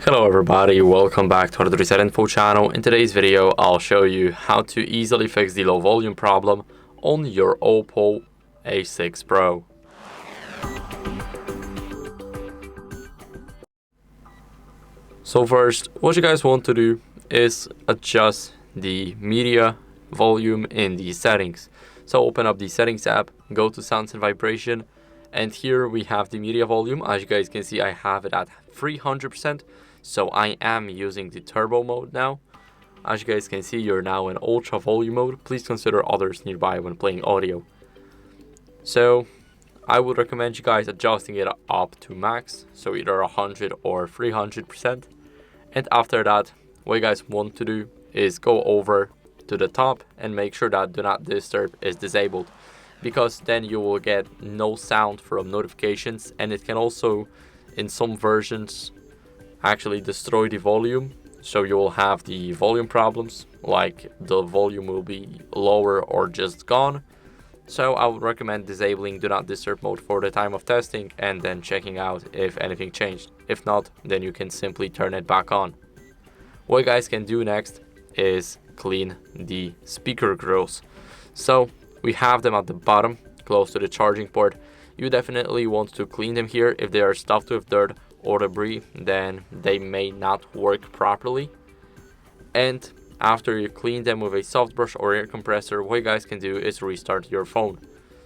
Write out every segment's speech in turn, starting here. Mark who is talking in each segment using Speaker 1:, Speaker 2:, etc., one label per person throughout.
Speaker 1: Hello everybody, welcome back to HardReset.Info channel. In today's video, I'll show you how to easily fix the low volume problem on your OPPO A6 Pro. So first, what you guys want to do is adjust the media volume in the settings. So open up the settings app, go to sounds and vibration, and here we have the media volume. As you guys can see, I have it at 300%. So I am using the turbo mode now. As you guys can see, you're now in ultra volume mode. Please consider others nearby when playing audio. So I would recommend you guys adjusting it up to max, so either 100 or 300%. And after that, what you guys want to do is go over to the top and make sure that do not disturb is disabled, because then you will get no sound from notifications, and it can also in some versions actually destroy the volume, so you will have the volume problems, like the volume will be lower or just gone. So I would recommend disabling do not disturb mode for the time of testing and then checking out if anything changed. If not, then you can simply turn it back on. What you guys can do next is clean the speaker grills. So we have them at the bottom close to the charging port. You definitely want to clean them here. If they are stuffed with dirt or debris, then they may not work properly. And after you clean them with a soft brush or air compressor, what you guys can do is restart your phone.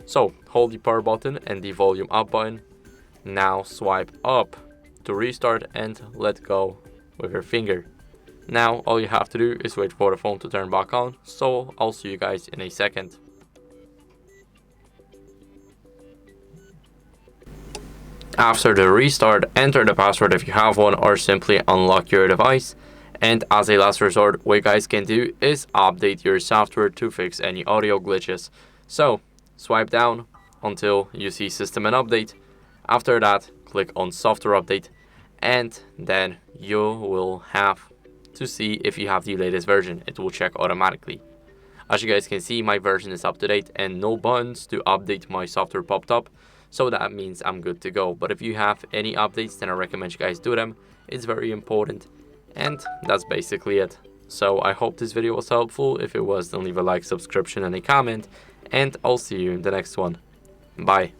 Speaker 1: So hold the power button and the volume up button. Now swipe up to restart and let go with your finger. Now all you have to do is wait for the phone to turn back on. So I'll see you guys in a second. After the restart, enter the password if you have one, or simply unlock your device. And as a last resort, what you guys can do is update your software to fix any audio glitches. So swipe down until you see system and update. After that, click on software update, and then you will have to see if you have the latest version. It will check automatically. As you guys can see, my version is up to date and no buttons to update my software popped up. So that means I'm good to go. But if you have any updates, then I recommend you guys do them. It's very important. And that's basically it. So I hope this video was helpful. If it was, then leave a like, subscription, and a comment. And I'll see you in the next one. Bye.